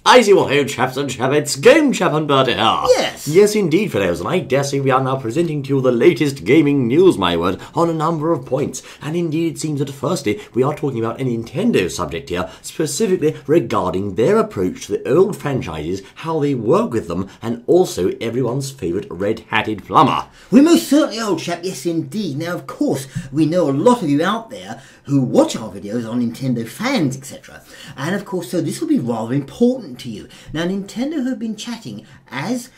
I see what ho, chaps and chappets, Game Chap and Bert here. Yes. Yes, indeed, fellows, and I dare say we are now presenting to you the latest gaming news, my word, on a number of points. And indeed, it seems that firstly, we are talking about a Nintendo subject here, specifically regarding their approach to the old franchises, how they work with them, and also everyone's favourite red-hatted plumber. We most certainly are, old chap, yes indeed. Now, of course, we know a lot of you out there who watch our videos on Nintendo fans, etc. And of course, so this will be rather important to you. Now, Nintendo have been chatting, as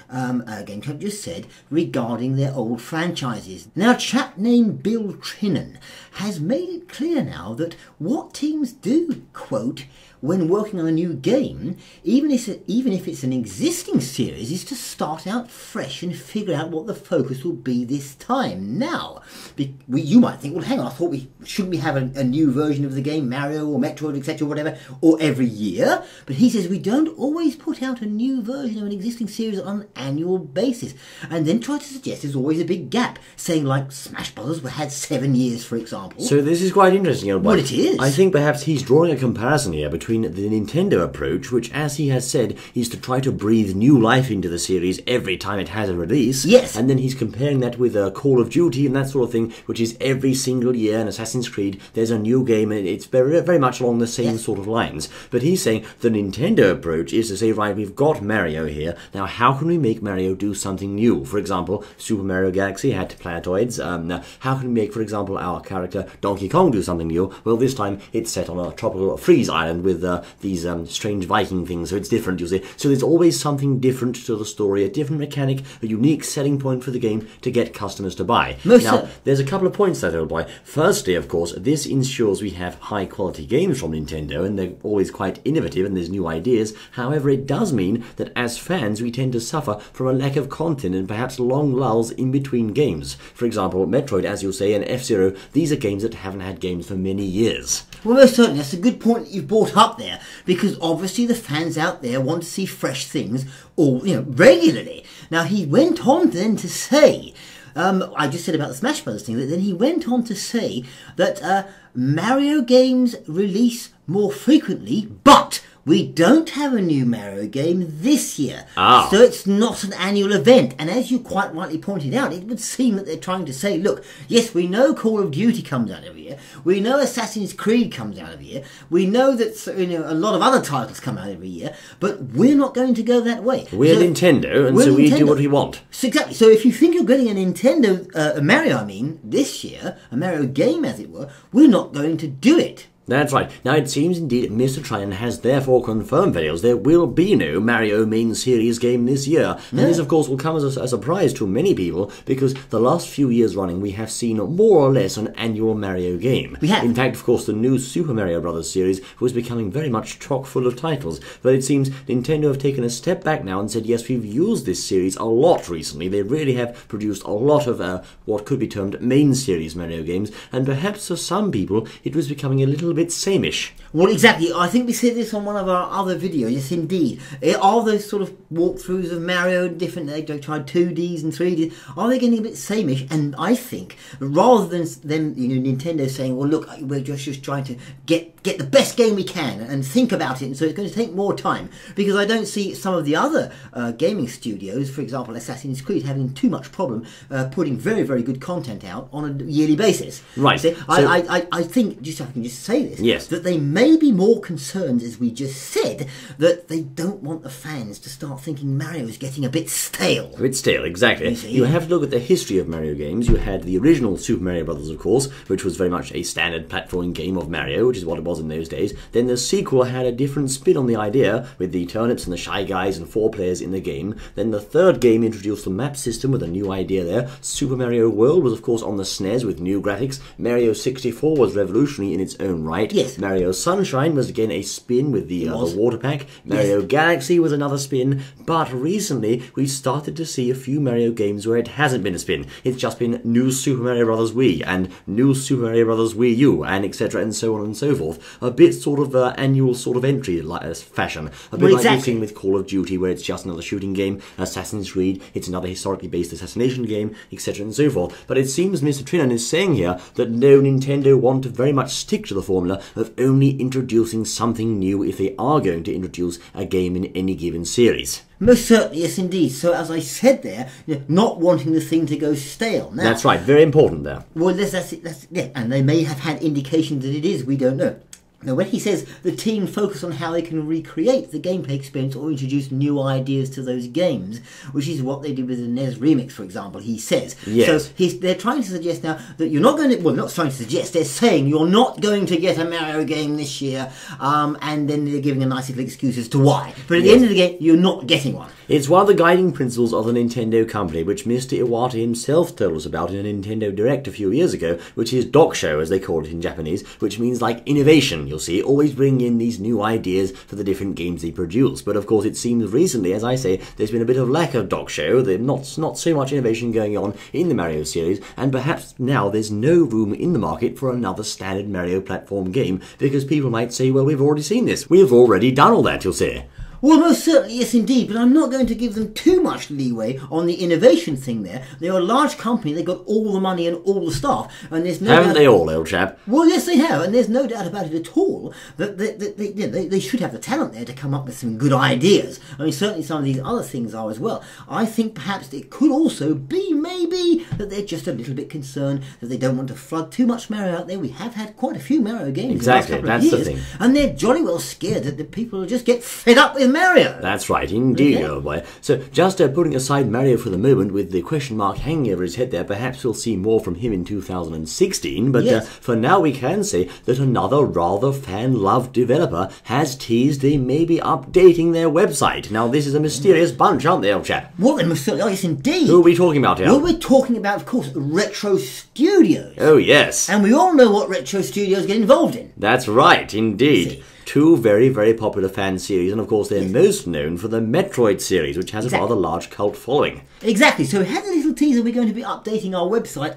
Game Chap just said, regarding their old franchises. Now, a chap named Bill Trinan has made it clear now that what teams do, quote, when working on a new game, even if it's an existing series, is to start out fresh and figure out what the focus will be this time. Now, you might think, well, hang on, I thought shouldn't we have a new version of the game, Mario or Metroid, etc., whatever, or every year? But he says we don't always put out a new version of an existing series on an annual basis, and then try to suggest there's always a big gap, saying like Smash Brothers had 7 years, for example. So this is quite interesting, old boy. Well, it is. I think perhaps he's drawing a comparison here between the Nintendo approach, which, as he has said, is to try to breathe new life into the series every time it has a release. Yes. And then he's comparing that with Call of Duty and that sort of thing, which is every single year in Assassin's Creed, there's a new game, and it's very, very much along the same sort of lines. But he's saying the Nintendo approach is to say, right, we've got Mario here, now how can we make Mario do something new? For example, Super Mario Galaxy had planetoids. Now, how can we make, for example, our character Donkey Kong do something new? Well, this time it's set on a tropical freeze island with these strange Viking things, so it's different, you see. So there's always something different to the story, a different mechanic, a unique selling point for the game to get customers to buy. Now, there's a couple of points there, old boy. Firstly, of course, this ensures we have high-quality games from Nintendo, and they're always quite innovative, and there's new ideas. However, it does mean that as fans, we tend to suffer from a lack of content and perhaps long lulls in between games. For example, Metroid, as you'll say, and F-Zero, these are games that haven't had games for many years. Well, most certainly, that's a good point that you've brought up there, because obviously the fans out there want to see fresh things all, regularly. Now, he went on then to say, I just said about the Smash Brothers thing, but then he went on to say that Mario games release more frequently, but we don't have a new Mario game this year. Oh. So it's not an annual event. And as you quite rightly pointed out, it would seem that they're trying to say, look, yes, we know Call of Duty comes out every year. We know Assassin's Creed comes out every year. We know that a lot of other titles come out every year. But we're not going to go that way. We're Nintendo, and so we do what we want. So exactly. So if you think you're getting a Nintendo, a Mario, this year, a Mario game, as it were, we're not going to do it. That's right. Now, it seems indeed Mr. Trinan has therefore confirmed, videos, there will be no Mario main series game this year. No. And this, of course, will come as a surprise to many people, because the last few years running, we have seen more or less an annual Mario game. We have. In fact, of course, the new Super Mario Bros. Series was becoming very much chock full of titles. But it seems Nintendo have taken a step back now and said, yes, we've used this series a lot recently. They really have produced a lot of what could be termed main series Mario games, and perhaps for some people, it was becoming a little bit sameish. Well, exactly. I think we said this on one of our other videos. Yes, indeed. Are those sort of walkthroughs of Mario different? They tried 2Ds and 3Ds. Are they getting a bit sameish? And I think rather than them, Nintendo saying, "Well, look, we're just trying to get the best game we can and think about it," and so it's going to take more time, because I don't see some of the other gaming studios, for example, Assassin's Creed, having too much problem putting very, very good content out on a yearly basis. Right. So I think, just I can just say this. Yes. That they may be more concerned, as we just said, that they don't want the fans to start thinking Mario is getting a bit stale. A bit stale, exactly. You have to look at the history of Mario games. You had the original Super Mario Bros., of course, which was very much a standard platforming game of Mario, which is what it was in those days. Then the sequel had a different spin on the idea, with the turnips and the Shy Guys and 4 players in the game. Then the third game introduced the map system with a new idea there. Super Mario World was, of course, on the SNES with new graphics. Mario 64 was revolutionary in its own right. Yes. Mario Sunshine was again a spin with the water pack. Mario Galaxy was another spin. But recently, we've started to see a few Mario games where it hasn't been a spin. It's just been New Super Mario Bros. Wii and New Super Mario Bros. Wii U, and etc. and so on and so forth. A bit sort of annual sort of entry fashion. A bit like you've seen with Call of Duty, where it's just another shooting game. Assassin's Creed, it's another historically based assassination game, etc. and so forth. But it seems Mr. Trinan is saying here that no, Nintendo want to very much stick to the format formula of only introducing something new if they are going to introduce a game in any given series. Most certainly, yes indeed. So as I said there, not wanting the thing to go stale. Now, that's right, very important there. Well, that's yeah, and they may have had indications that it is, we don't know. Now, when he says the team focus on how they can recreate the gameplay experience or introduce new ideas to those games, which is what they did with the NES Remix, for example, he says. Yes. So they're trying to suggest now that you're not going to, well, not trying to suggest, they're saying you're not going to get a Mario game this year, and then they're giving a nice little excuse as to why. But at the end of the game, you're not getting one. It's one of the guiding principles of the Nintendo company, which Mr. Iwata himself told us about in a Nintendo Direct a few years ago, which is Dokusho, as they call it in Japanese, which means like innovation, you'll see, always bring in these new ideas for the different games they produce. But of course it seems recently, as I say, there's been a bit of lack of Dokusho, there's not so much innovation going on in the Mario series, and perhaps now there's no room in the market for another standard Mario platform game, because people might say, well, we've already seen this, we've already done all that, you'll say. Well, most certainly, yes indeed, but I'm not going to give them too much leeway on the innovation thing there. They're a large company, they've got all the money and all the staff, and there's no Haven't they all, old chap? Well, yes, they have, and there's no doubt about it at all that they should have the talent there to come up with some good ideas. I mean, certainly some of these other things are as well. I think perhaps it could also be maybe that they're just a little bit concerned that they don't want to flood too much Mario out there. We have had quite a few Mario games exactly, in the last couple of years, the thing. and they're jolly well scared that the people will just get fed up with Mario. That's right, indeed, Okay. old boy. So, just putting aside Mario for the moment, with the question mark hanging over his head there, perhaps we'll see more from him in 2016, but Yes. for now we can say that another rather fan-loved developer has teased they may be updating their website. Now, this is a mysterious bunch, aren't they, old chap? Well, they must certainly, yes indeed. Who are we talking about here? Well, we're talking about, of course, Retro Studios. Oh, yes. And we all know what Retro Studios get involved in. That's right, indeed. See. Two very, very popular fan series, and of course they're most known for the Metroid series, which has a rather large cult following. Exactly. So we had a little teaser, we're going to be updating our website,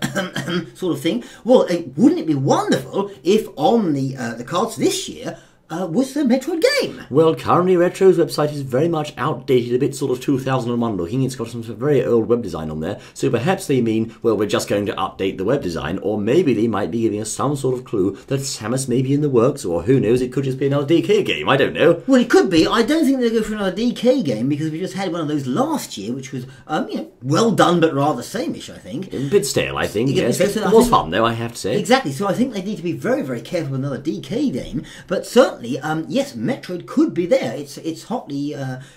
sort of thing. Well, wouldn't it be wonderful if on the cards this year was the Metroid game? Well, currently Retro's website is very much outdated, a bit sort of 2001 looking. It's got some very old web design on there. So perhaps they mean, well, we're just going to update the web design, or maybe they might be giving us some sort of clue that Samus may be in the works, or who knows, it could just be another DK game, I don't know. Well, it could be. I don't think they'll go for another DK game, because we just had one of those last year, which was, well done, but rather sameish, I think. A bit stale, I think, Yeah, yes. so It I was think- fun, though, I have to say. Exactly, so I think they need to be very, very careful with another DK game, but certainly, yes, Metroid could be there. It's hotly,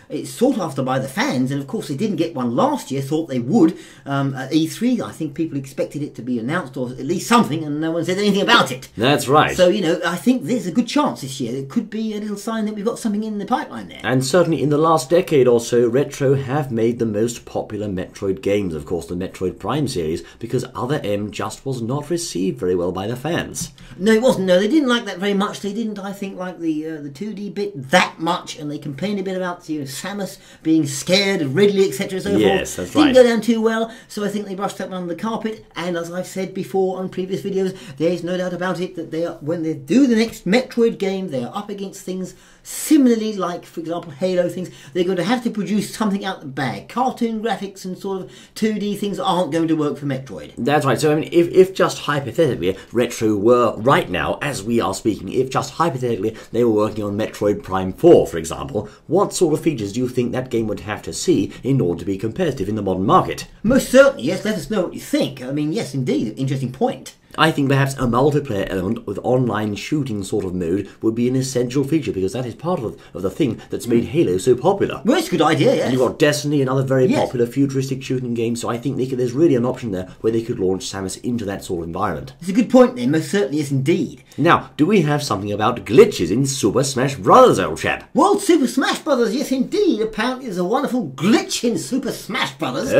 it's sought after by the fans, and of course they didn't get one last year, thought they would. At E3, I think people expected it to be announced, or at least something, and no one said anything about it. That's right. So, I think there's a good chance this year. It could be a little sign that we've got something in the pipeline there. And certainly in the last decade or so, Retro have made the most popular Metroid games, of course the Metroid Prime series, because Other M just was not received very well by the fans. No, it wasn't. No, they didn't like that very much. They didn't, I think, like the 2D bit that much, and they complained a bit about Samus being scared of Ridley, etc. and so forth. Yes, that's Didn't right. go down too well, so I think they brushed that one under the carpet. And as I've said before on previous videos, there's no doubt about it that when they do the next Metroid game, they are up against things similarly, like, for example, Halo things. They're going to have to produce something out the bag. Cartoon graphics and sort of 2D things aren't going to work for Metroid. That's right. So, I mean, if just hypothetically Retro were, right now, as we are speaking, if just hypothetically they were working on Metroid Prime 4, for example, what sort of features do you think that game would have to see in order to be competitive in the modern market? Most certainly, yes. Let us know what you think. I mean, yes, indeed, interesting point. I think perhaps a multiplayer element with online shooting sort of mode would be an essential feature, because that is part of the thing that's made Halo so popular. Well, it's a good idea, yes. And you've got Destiny, another very Yes. popular futuristic shooting game, so I think there's really an option there where they could launch Samus into that sort of environment. It's a good point then, most certainly, yes, indeed. Now, do we have something about glitches in Super Smash Bros., old chap? Well, Super Smash Brothers, yes, indeed. Apparently there's a wonderful glitch in Super Smash Brothers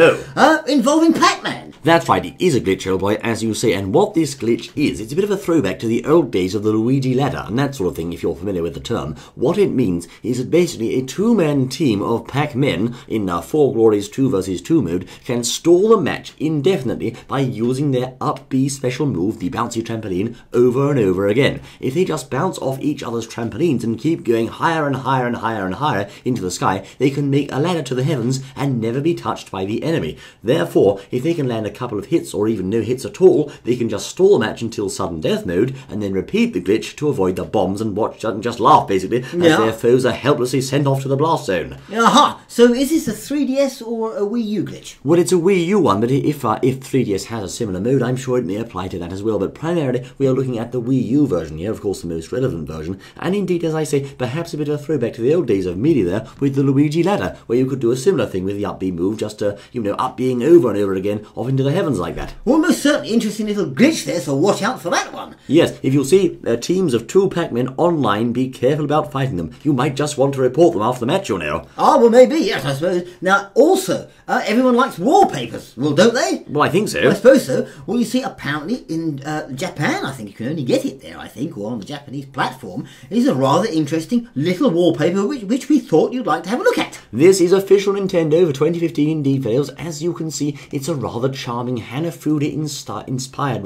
involving Pac-Man. That's right, it is a glitch, old boy, as you say, and what this glitch is, it's a bit of a throwback to the old days of the Luigi ladder, and that sort of thing, if you're familiar with the term. What it means is that basically a two-man team of Pac-Men in Four Glories 2 vs 2 mode can stall the match indefinitely by using their up B special move, the bouncy trampoline, over and over again. If they just bounce off each other's trampolines and keep going higher and higher and higher and higher into the sky, they can make a ladder to the heavens and never be touched by the enemy. Therefore, if they can land a couple of hits or even no hits at all, they can just stall the match until sudden death mode, and then repeat the glitch to avoid the bombs and watch and just laugh, basically, as their foes are helplessly sent off to the blast zone. Aha! So is this a 3DS or a Wii U glitch? Well, it's a Wii U one, but if 3DS has a similar mode, I'm sure it may apply to that as well. But primarily, we are looking at the Wii U version here, of course the most relevant version, and indeed, as I say, perhaps a bit of a throwback to the old days of media there, with the Luigi ladder, where you could do a similar thing with the up B move, just up being over and over again, off into the heavens like that. Well, most certainly interesting little glitch there, so watch out for that one. Yes, if you see teams of 2 Pac-Men online, be careful about fighting them. You might just want to report them after the match, Ah, well, maybe, yes, I suppose. Now, also, everyone likes wallpapers, well, don't they? Well, I think so. I suppose so. Well, you see, apparently in Japan, I think you can only get it there, I think, or on the Japanese platform, is a rather interesting little wallpaper which we thought you'd like to have a look at. This is official Nintendo for 2015 indeed, fails. As you can see, it's a rather charming Hanafuda-inspired,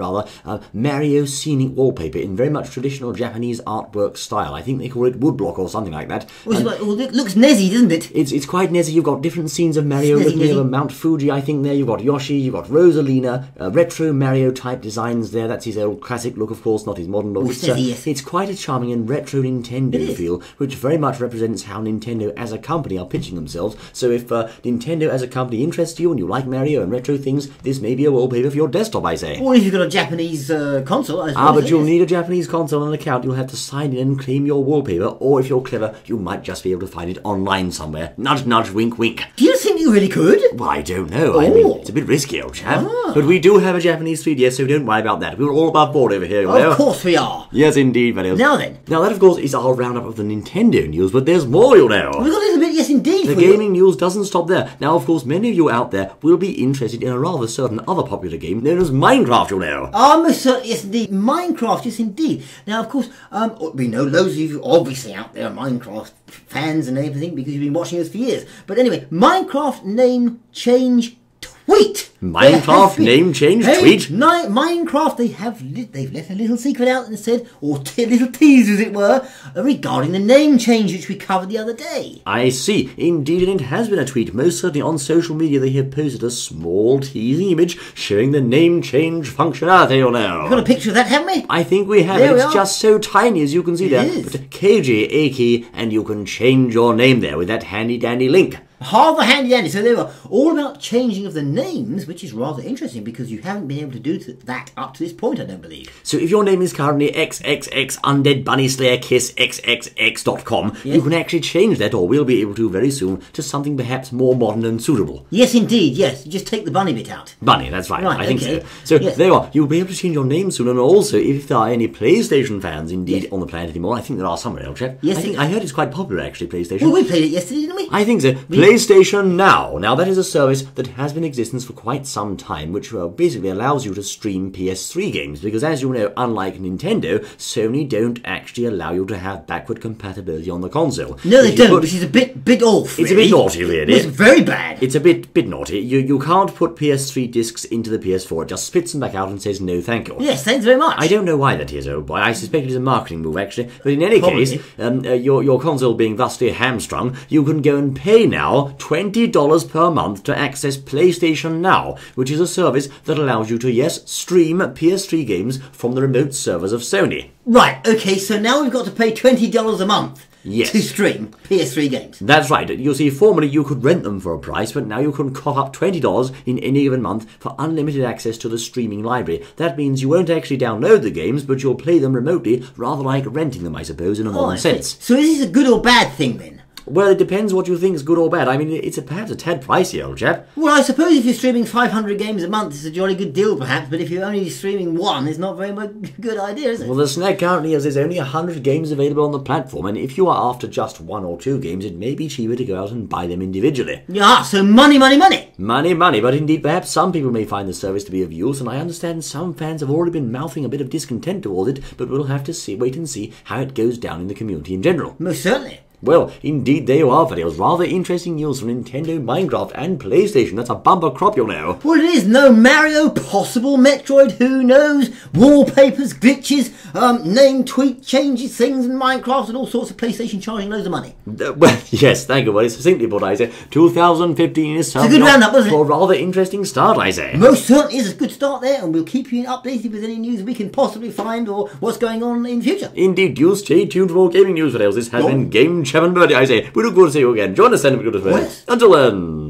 Mario scenic wallpaper in very much traditional Japanese artwork style. I think they call it woodblock or something like that. Well, it looks Nezzy, doesn't it? It's quite Nezzy. You've got different scenes of Mario looking over Mount Fuji, I think there. You've got Yoshi, you've got Rosalina, retro Mario type designs there. That's his old classic look, of course, not his modern look. It's quite a charming and retro Nintendo feel, which very much represents how Nintendo as a company are pitching themselves. So if Nintendo as a company interests you and you like Mario and retro things, this may be a wallpaper for your desktop, I say. Or if you've got a Japanese console, I suppose. But you'll need a Japanese console and an account. You'll have to sign in and claim your wallpaper, or if you're clever, you might just be able to find it online somewhere. Nudge, nudge, wink, wink. Do you think you really could? Well, I don't know. I mean, it's a bit risky, old chap. But we do have a Japanese 3DS, so don't worry about that. We're all above board over here, Of course we are. Yes, indeed, Valios. Now then. Now that, of course, is our roundup of the Nintendo news, but there's more, you'll know. We've got a little bit, yes, indeed. The gaming news doesn't stop there. Now, of course, many of you out there will be interested in a rather certain other popular game known as Minecraft, you'll know. Most certainly, yes, indeed. Minecraft, yes, indeed. Now, of course, we know loads of you obviously out there are Minecraft fans and everything because you've been watching us for years. But anyway, Minecraft name change tweet. Minecraft name change tweet? Minecraft, they've let a little secret out and said, or a little tease as it were, regarding the name change which we covered the other day. I see. Indeed, and it has been a tweet. Most certainly on social media they have posted a small teasing image showing the name change functionality, you'll know. We've got a picture of that, haven't we? I think we have. It's just so tiny, as you can see there. Is. But KG, A key, and you can change your name there with that handy dandy link. Rather handy dandy. So they were all about changing of the names, which is rather interesting because you haven't been able to do that up to this point, I don't believe. So if your name is currently XXX Undead Bunny Slayer Kiss XXX.com, you can actually change that, or we'll be able to very soon, to something perhaps more modern and suitable. Yes, indeed, yes. Just take the bunny bit out. Bunny, that's right. I think so. So there you are. You'll be able to change your name soon, and also if there are any PlayStation fans indeed on the planet anymore, I think there are somewhere, old chap. Yes, I heard it's quite popular actually, PlayStation. Well, we played it yesterday, didn't we? I think so. PlayStation Now. Now that is a service that has been in existence for quite some time, which basically allows you to stream PS3 games, because as you know, unlike Nintendo, Sony don't actually allow you to have backward compatibility on the console. No, they don't, which is a bit off, It's a bit naughty, really. It's very bad. It's a bit naughty. You can't put PS3 discs into the PS4. It just spits them back out and says no thank you. Yes, thanks very much. I don't know why that is, old boy. I suspect it is a marketing move, actually. But in any case, your console being thusly hamstrung, you can go and pay now $20 per month to access PlayStation Now, which is a service that allows you to, yes, stream PS3 games from the remote servers of Sony. Right, okay, so now we've got to pay $20 a month. Yes. To stream PS3 games. That's right. You see, formerly you could rent them for a price, but now you can cough up $20 in any given month for unlimited access to the streaming library. That means you won't actually download the games, but you'll play them remotely, rather like renting them, I suppose, in a modern sense. So is this a good or bad thing, then? Well, it depends what you think is good or bad. I mean, it's perhaps a tad pricey, old chap. Well, I suppose if you're streaming 500 games a month, it's a jolly good deal, perhaps, but if you're only streaming one, it's not very much good idea, is it? Well, the snag currently is there's only 100 games available on the platform, and if you are after just 1 or 2 games, it may be cheaper to go out and buy them individually. Yeah, so money, money, money! Money, money, but indeed perhaps some people may find the service to be of use, and I understand some fans have already been mouthing a bit of discontent towards it, but we'll have to wait and see how it goes down in the community in general. Most certainly. Well, indeed they are, videos. Rather interesting news from Nintendo, Minecraft, and PlayStation. That's a bumper crop, you know. Well, it is. No Mario, possible Metroid, who knows? Wallpapers, glitches, name tweet changes, things in Minecraft, and all sorts of PlayStation charging loads of money. Well, yes, thank you, buddy. Succinctly put, I say, 2015 is It's a good roundup, wasn't it? For a rather interesting start, I say. Most certainly is a good start there, and we'll keep you updated with any news we can possibly find or what's going on in the future. Indeed, you stay tuned for more gaming news videos. This has been Game Chap and Birdie, I say. We look forward to see you again. Join us then if you're good as well. Yes. Until then.